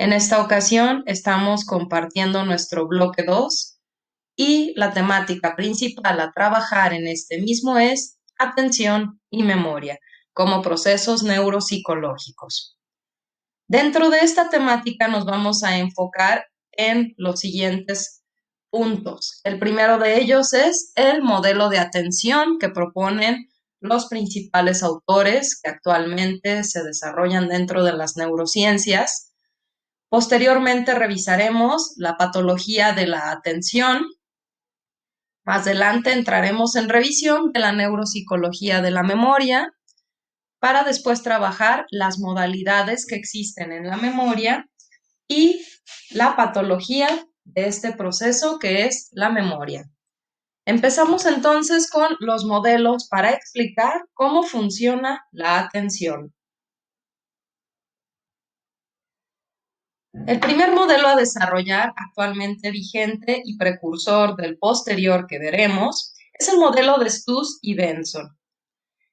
En esta ocasión estamos compartiendo nuestro bloque 2 y la temática principal a trabajar en este mismo es atención y memoria como procesos neuropsicológicos. Dentro de esta temática nos vamos a enfocar en los siguientes puntos. El primero de ellos es el modelo de atención que proponen los principales autores que actualmente se desarrollan dentro de las neurociencias. Posteriormente revisaremos la patología de la atención. Más adelante entraremos en revisión de la neuropsicología de la memoria para después trabajar las modalidades que existen en la memoria y la patología de este proceso que es la memoria. Empezamos entonces con los modelos para explicar cómo funciona la atención. El primer modelo a desarrollar, actualmente vigente y precursor del posterior que veremos, es el modelo de Stuss y Benson.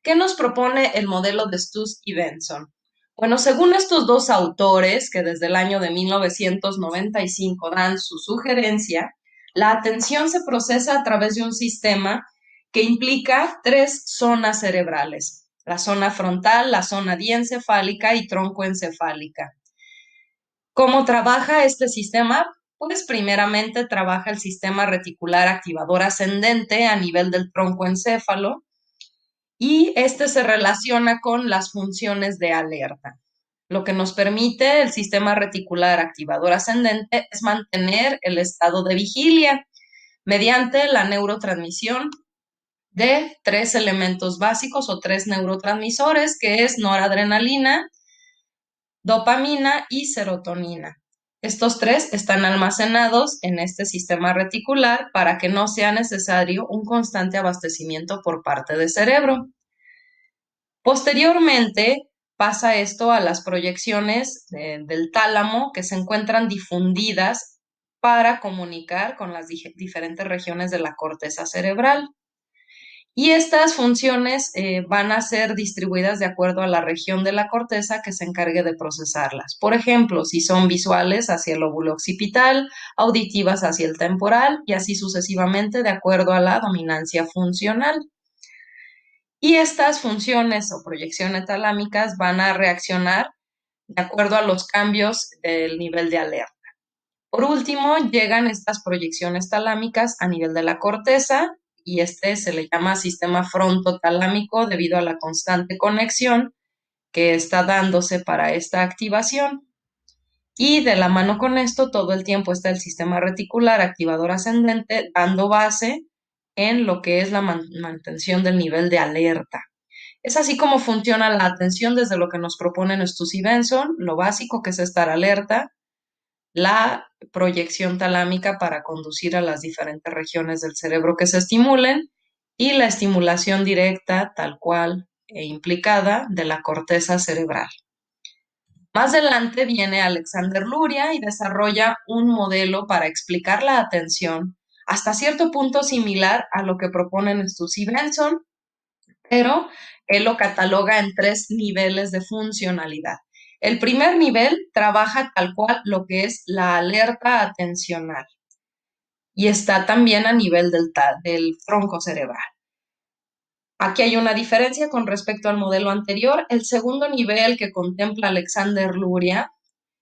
¿Qué nos propone el modelo de Stuss y Benson? Bueno, según estos dos autores, que desde el año de 1995 dan su sugerencia, la atención se procesa a través de un sistema que implica tres zonas cerebrales: la zona frontal, la zona diencefálica y troncoencefálica. ¿Cómo trabaja este sistema? Pues primeramente trabaja el sistema reticular activador ascendente a nivel del troncoencéfalo y este se relaciona con las funciones de alerta. Lo que nos permite el sistema reticular activador ascendente es mantener el estado de vigilia mediante la neurotransmisión de tres elementos básicos o tres neurotransmisores, que es noradrenalina, dopamina y serotonina. Estos tres están almacenados en este sistema reticular para que no sea necesario un constante abastecimiento por parte del cerebro. Posteriormente pasa esto a las proyecciones del tálamo, que se encuentran difundidas para comunicar con las diferentes regiones de la corteza cerebral. Y estas funciones van a ser distribuidas de acuerdo a la región de la corteza que se encargue de procesarlas. Por ejemplo, si son visuales, hacia el lóbulo occipital, auditivas hacia el temporal y así sucesivamente de acuerdo a la dominancia funcional. Y estas funciones o proyecciones talámicas van a reaccionar de acuerdo a los cambios del nivel de alerta. Por último, llegan estas proyecciones talámicas a nivel de la corteza, y este se le llama sistema frontotalámico debido a la constante conexión que está dándose para esta activación. Y de la mano con esto, todo el tiempo está el sistema reticular activador ascendente dando base en lo que es la mantención del nivel de alerta. Es así como funciona la atención desde lo que nos proponen Stuss y Benson: lo básico, que es estar alerta, la proyección talámica para conducir a las diferentes regiones del cerebro que se estimulen, y la estimulación directa, tal cual e implicada, de la corteza cerebral. Más adelante viene Alexander Luria y desarrolla un modelo para explicar la atención hasta cierto punto similar a lo que proponen Stuss y Benson, pero él lo cataloga en tres niveles de funcionalidad. El primer nivel trabaja tal cual lo que es la alerta atencional y está también a nivel del tronco cerebral. Aquí hay una diferencia con respecto al modelo anterior. El segundo nivel que contempla Alexander Luria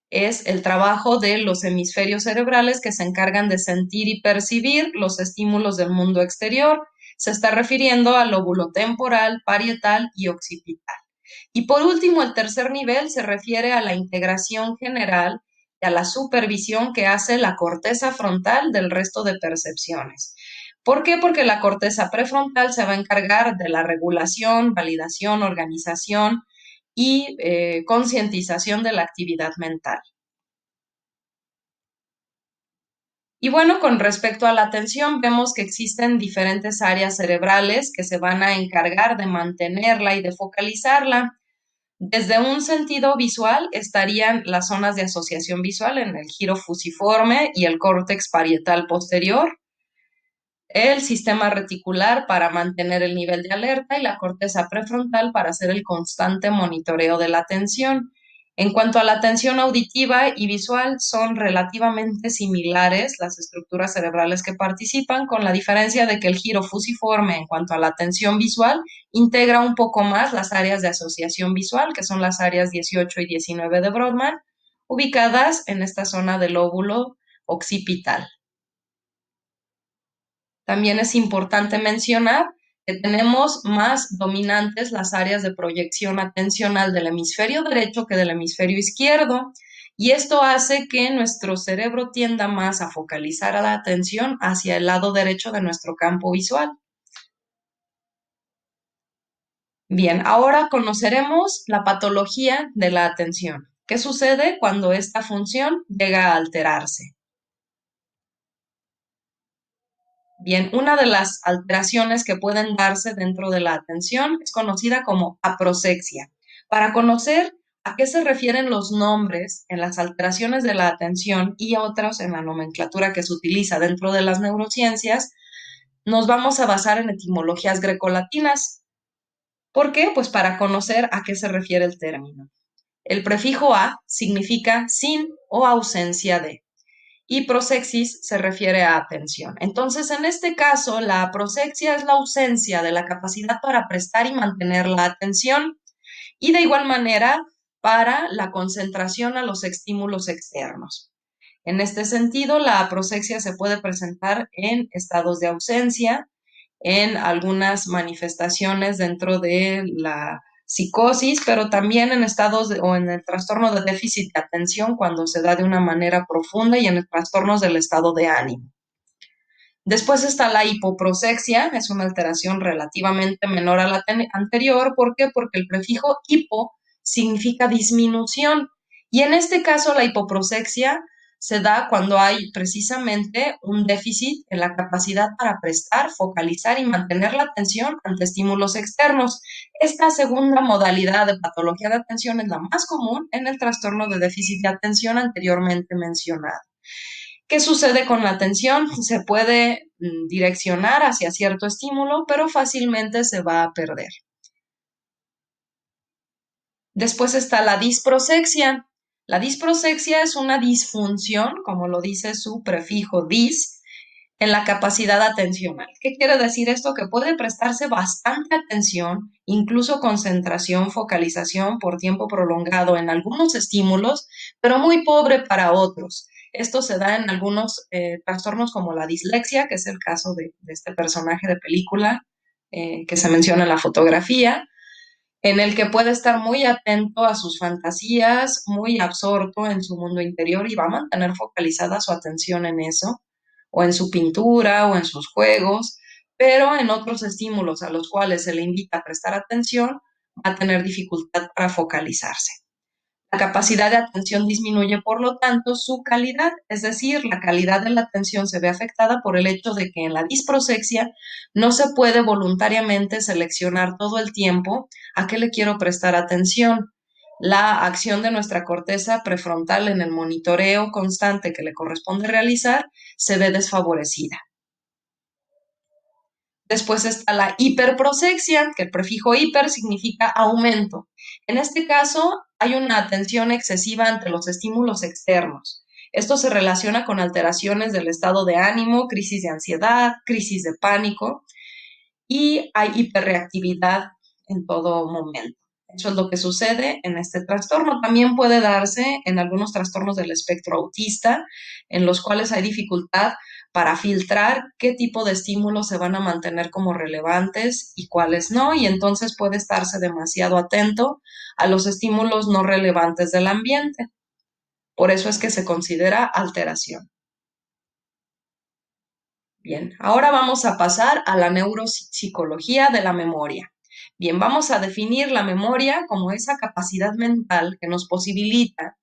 es el trabajo de los hemisferios cerebrales que se encargan de sentir y percibir los estímulos del mundo exterior. Se está refiriendo al lóbulo temporal, parietal y occipital. Y por último, el tercer nivel se refiere a la integración general y a la supervisión que hace la corteza frontal del resto de percepciones. ¿Por qué? Porque la corteza prefrontal se va a encargar de la regulación, validación, organización y concientización de la actividad mental. Y bueno, con respecto a la atención, vemos que existen diferentes áreas cerebrales que se van a encargar de mantenerla y de focalizarla. Desde un sentido visual estarían las zonas de asociación visual en el giro fusiforme y el córtex parietal posterior, el sistema reticular para mantener el nivel de alerta y la corteza prefrontal para hacer el constante monitoreo de la atención. En cuanto a la atención auditiva y visual, son relativamente similares las estructuras cerebrales que participan, con la diferencia de que el giro fusiforme en cuanto a la atención visual integra un poco más las áreas de asociación visual, que son las áreas 18 y 19 de Brodmann, ubicadas en esta zona del lóbulo occipital. También es importante mencionar que tenemos más dominantes las áreas de proyección atencional del hemisferio derecho que del hemisferio izquierdo, y esto hace que nuestro cerebro tienda más a focalizar a la atención hacia el lado derecho de nuestro campo visual. Bien, ahora conoceremos la patología de la atención. ¿Qué sucede cuando esta función llega a alterarse? Bien, una de las alteraciones que pueden darse dentro de la atención es conocida como aproxia. Para conocer a qué se refieren los nombres en las alteraciones de la atención y otros en la nomenclatura que se utiliza dentro de las neurociencias, nos vamos a basar en etimologías grecolatinas. ¿Por qué? Pues para conocer a qué se refiere el término. El prefijo a significa sin o ausencia de, y prosexis se refiere a atención. Entonces, en este caso, la aproxia es la ausencia de la capacidad para prestar y mantener la atención, y de igual manera para la concentración a los estímulos externos. En este sentido, la aproxia se puede presentar en estados de ausencia, en algunas manifestaciones dentro de la psicosis, pero también en estados o en el trastorno de déficit de atención cuando se da de una manera profunda y en el trastornos del estado de ánimo. Después está la hipoprosexia, es una alteración relativamente menor a la anterior. ¿Por qué? Porque el prefijo hipo significa disminución, y en este caso la hipoprosexia se da cuando hay precisamente un déficit en la capacidad para prestar, focalizar y mantener la atención ante estímulos externos. Esta segunda modalidad de patología de atención es la más común en el trastorno de déficit de atención anteriormente mencionado. ¿Qué sucede con la atención? Se puede direccionar hacia cierto estímulo, pero fácilmente se va a perder. Después está la disprosexia. La disprosexia es una disfunción, como lo dice su prefijo dis, en la capacidad atencional. ¿Qué quiere decir esto? Que puede prestarse bastante atención, incluso concentración, focalización por tiempo prolongado en algunos estímulos, pero muy pobre para otros. Esto se da en algunos trastornos como la dislexia, que es el caso de este personaje de película que se menciona en la fotografía, en el que puede estar muy atento a sus fantasías, muy absorto en su mundo interior y va a mantener focalizada su atención en eso, o en su pintura, o en sus juegos, pero en otros estímulos a los cuales se le invita a prestar atención, va a tener dificultad para focalizarse. La capacidad de atención disminuye, por lo tanto, su calidad, es decir, la calidad de la atención se ve afectada por el hecho de que en la disprosexia no se puede voluntariamente seleccionar todo el tiempo a qué le quiero prestar atención. La acción de nuestra corteza prefrontal en el monitoreo constante que le corresponde realizar se ve desfavorecida. Después está la hiperprosexia, que el prefijo hiper significa aumento. En este caso, hay una atención excesiva ante los estímulos externos. Esto se relaciona con alteraciones del estado de ánimo, crisis de ansiedad, crisis de pánico, y hay hiperreactividad en todo momento. Eso es lo que sucede en este trastorno. También puede darse en algunos trastornos del espectro autista, en los cuales hay dificultad para filtrar qué tipo de estímulos se van a mantener como relevantes y cuáles no, y entonces puede estarse demasiado atento a los estímulos no relevantes del ambiente. Por eso es que se considera alteración. Bien, ahora vamos a pasar a la neuropsicología de la memoria. Bien, vamos a definir la memoria como esa capacidad mental que nos posibilita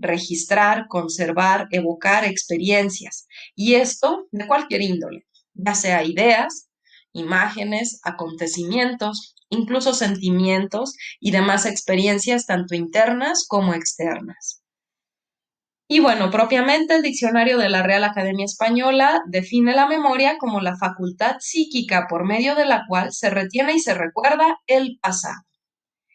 registrar, conservar, evocar experiencias, y esto de cualquier índole, ya sea ideas, imágenes, acontecimientos, incluso sentimientos y demás experiencias tanto internas como externas. Y bueno, propiamente el diccionario de la Real Academia Española define la memoria como la facultad psíquica por medio de la cual se retiene y se recuerda el pasado.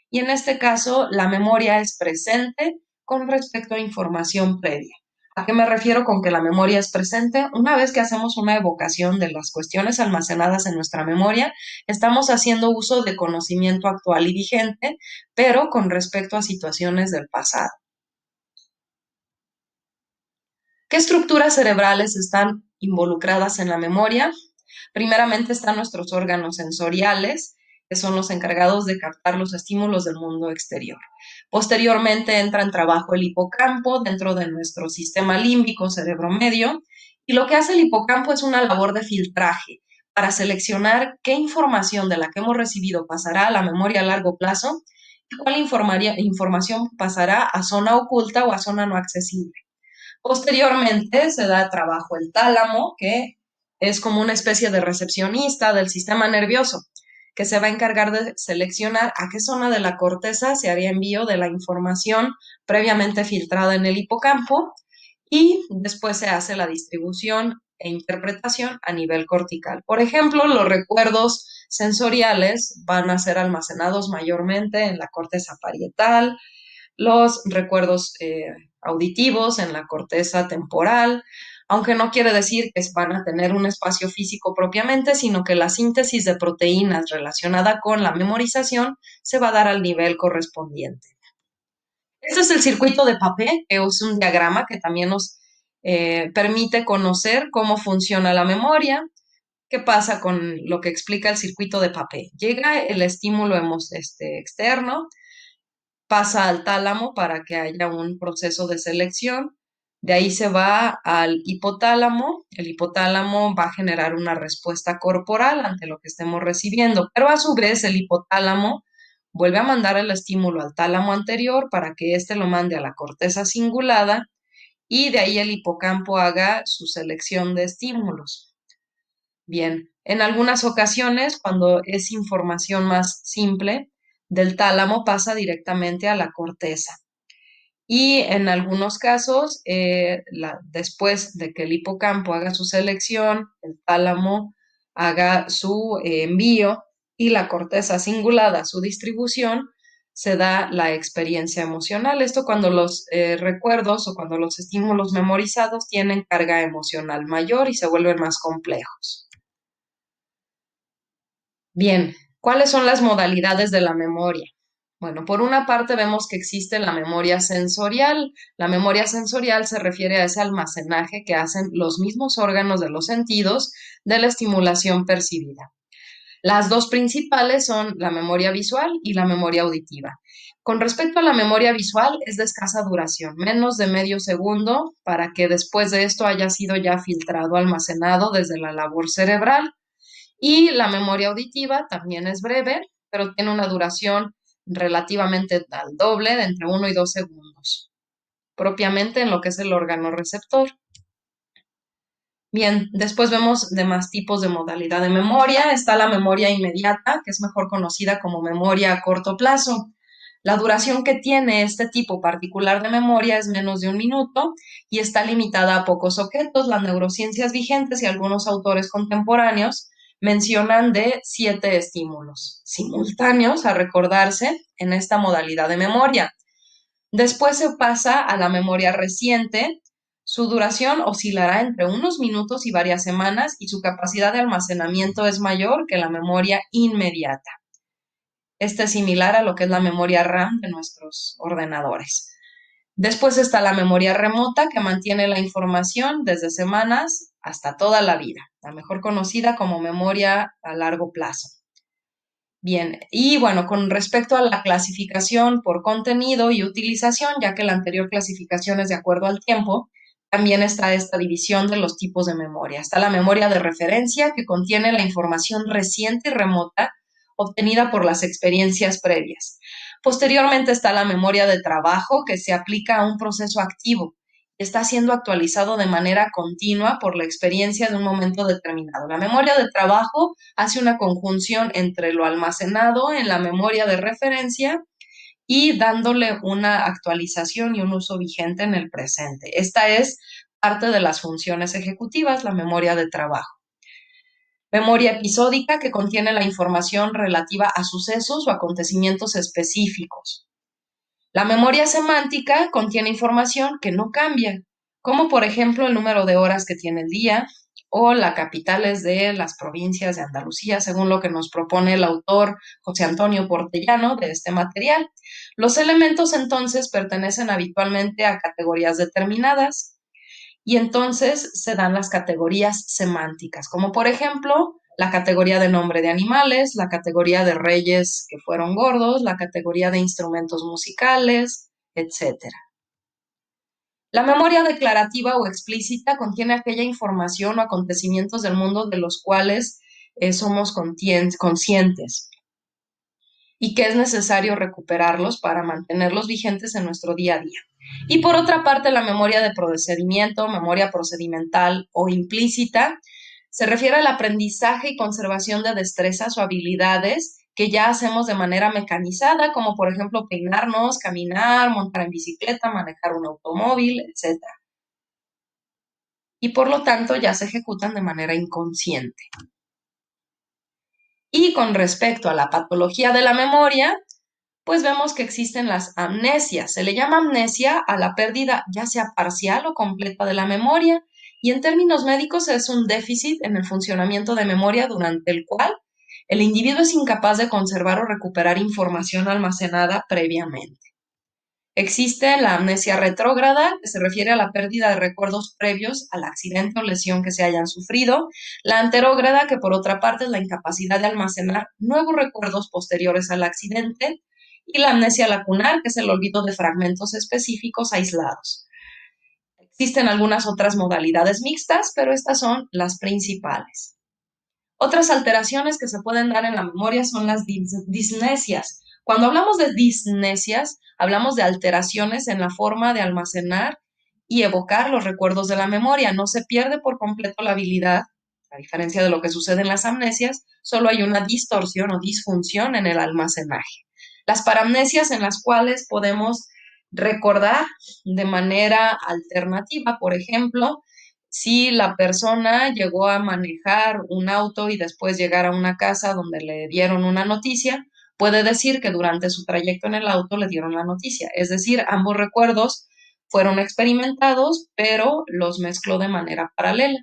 Y en este caso, la memoria es presente con respecto a información previa. ¿A qué me refiero con que la memoria es presente? Una vez que hacemos una evocación de las cuestiones almacenadas en nuestra memoria, estamos haciendo uso de conocimiento actual y vigente, pero con respecto a situaciones del pasado. ¿Qué estructuras cerebrales están involucradas en la memoria? Primeramente están nuestros órganos sensoriales, que son los encargados de captar los estímulos del mundo exterior. Posteriormente entra en trabajo el hipocampo dentro de nuestro sistema límbico cerebro medio, y lo que hace el hipocampo es una labor de filtraje para seleccionar qué información de la que hemos recibido pasará a la memoria a largo plazo y cuál información pasará a zona oculta o a zona no accesible. Posteriormente se da trabajo el tálamo, que es como una especie de recepcionista del sistema nervioso, que se va a encargar de seleccionar a qué zona de la corteza se haría envío de la información previamente filtrada en el hipocampo, y después se hace la distribución e interpretación a nivel cortical. Por ejemplo, los recuerdos sensoriales van a ser almacenados mayormente en la corteza parietal, los recuerdos auditivos en la corteza temporal, aunque no quiere decir que van a tener un espacio físico propiamente, sino que la síntesis de proteínas relacionada con la memorización se va a dar al nivel correspondiente. Este es el circuito de Papé, que es un diagrama que también nos permite conocer cómo funciona la memoria. ¿Qué pasa con lo que explica el circuito de Papé? Llega el estímulo externo, pasa al tálamo para que haya un proceso de selección. De ahí se va al hipotálamo. El hipotálamo va a generar una respuesta corporal ante lo que estemos recibiendo, pero a su vez el hipotálamo vuelve a mandar el estímulo al tálamo anterior para que éste lo mande a la corteza cingulada y de ahí el hipocampo haga su selección de estímulos. Bien, en algunas ocasiones, cuando es información más simple, del tálamo pasa directamente a la corteza. Y en algunos casos, después de que el hipocampo haga su selección, el tálamo haga su envío y la corteza cingulada su distribución, se da la experiencia emocional. Esto cuando los recuerdos o cuando los estímulos memorizados tienen carga emocional mayor y se vuelven más complejos. Bien, ¿cuáles son las modalidades de la memoria? Bueno, por una parte vemos que existe la memoria sensorial. La memoria sensorial se refiere a ese almacenaje que hacen los mismos órganos de los sentidos de la estimulación percibida. Las dos principales son la memoria visual y la memoria auditiva. Con respecto a la memoria visual, es de escasa duración, menos de medio segundo, para que después de esto haya sido ya filtrado, almacenado desde la labor cerebral. Y la memoria auditiva también es breve, pero tiene una duración relativamente al doble, de entre 1 y 2 segundos, propiamente en lo que es el órgano receptor. Bien, después vemos demás tipos de modalidad de memoria. Está la memoria inmediata, que es mejor conocida como memoria a corto plazo. La duración que tiene este tipo particular de memoria es menos de 1 minuto y está limitada a pocos objetos. Las neurociencias vigentes y algunos autores contemporáneos mencionan de 7 estímulos simultáneos a recordarse en esta modalidad de memoria. Después se pasa a la memoria reciente. Su duración oscilará entre unos minutos y varias semanas y su capacidad de almacenamiento es mayor que la memoria inmediata. Esta es similar a lo que es la memoria RAM de nuestros ordenadores. Después está la memoria remota, que mantiene la información desde semanas hasta toda la vida, la mejor conocida como memoria a largo plazo. Bien, y bueno, con respecto a la clasificación por contenido y utilización, ya que la anterior clasificación es de acuerdo al tiempo, también está esta división de los tipos de memoria. Está la memoria de referencia, que contiene la información reciente y remota obtenida por las experiencias previas. Posteriormente está la memoria de trabajo, que se aplica a un proceso activo. Está siendo actualizado de manera continua por la experiencia de un momento determinado. La memoria de trabajo hace una conjunción entre lo almacenado en la memoria de referencia y dándole una actualización y un uso vigente en el presente. Esta es parte de las funciones ejecutivas, la memoria de trabajo. Memoria episódica, que contiene la información relativa a sucesos o acontecimientos específicos. La memoria semántica contiene información que no cambia, como por ejemplo el número de horas que tiene el día o las capitales de las provincias de Andalucía, según lo que nos propone el autor José Antonio Portellano de este material. Los elementos entonces pertenecen habitualmente a categorías determinadas y entonces se dan las categorías semánticas, como por ejemplo la categoría de nombre de animales, la categoría de reyes que fueron gordos, la categoría de instrumentos musicales, etc. La memoria declarativa o explícita contiene aquella información o acontecimientos del mundo de los cuales somos conscientes y que es necesario recuperarlos para mantenerlos vigentes en nuestro día a día. Y por otra parte, la memoria de procedimiento, memoria procedimental o implícita, se refiere al aprendizaje y conservación de destrezas o habilidades que ya hacemos de manera mecanizada, como por ejemplo peinarnos, caminar, montar en bicicleta, manejar un automóvil, etc. Y por lo tanto ya se ejecutan de manera inconsciente. Y con respecto a la patología de la memoria, pues vemos que existen las amnesias. Se le llama amnesia a la pérdida ya sea parcial o completa de la memoria y en términos médicos es un déficit en el funcionamiento de memoria durante el cual el individuo es incapaz de conservar o recuperar información almacenada previamente. Existe la amnesia retrógrada, que se refiere a la pérdida de recuerdos previos al accidente o lesión que se hayan sufrido. La anterógrada, que por otra parte es la incapacidad de almacenar nuevos recuerdos posteriores al accidente. Y la amnesia lacunar, que es el olvido de fragmentos específicos aislados. Existen algunas otras modalidades mixtas, pero estas son las principales. Otras alteraciones que se pueden dar en la memoria son las disnesias. Cuando hablamos de disnesias, hablamos de alteraciones en la forma de almacenar y evocar los recuerdos de la memoria. No se pierde por completo la habilidad, a diferencia de lo que sucede en las amnesias, solo hay una distorsión o disfunción en el almacenaje. Las paramnesias en las cuales podemos recordar de manera alternativa, por ejemplo, si la persona llegó a manejar un auto y después llegar a una casa donde le dieron una noticia, puede decir que durante su trayecto en el auto le dieron la noticia. Es decir, ambos recuerdos fueron experimentados, pero los mezcló de manera paralela.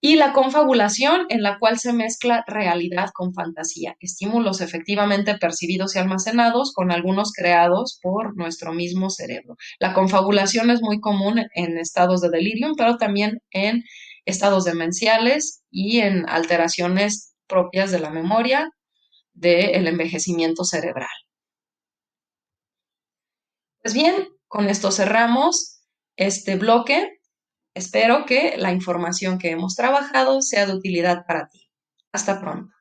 Y la confabulación, en la cual se mezcla realidad con fantasía, estímulos efectivamente percibidos y almacenados con algunos creados por nuestro mismo cerebro. La confabulación es muy común en estados de delirium, pero también en estados demenciales y en alteraciones propias de la memoria del envejecimiento cerebral. Pues bien, con esto cerramos este bloque. Espero que la información que hemos trabajado sea de utilidad para ti. Hasta pronto.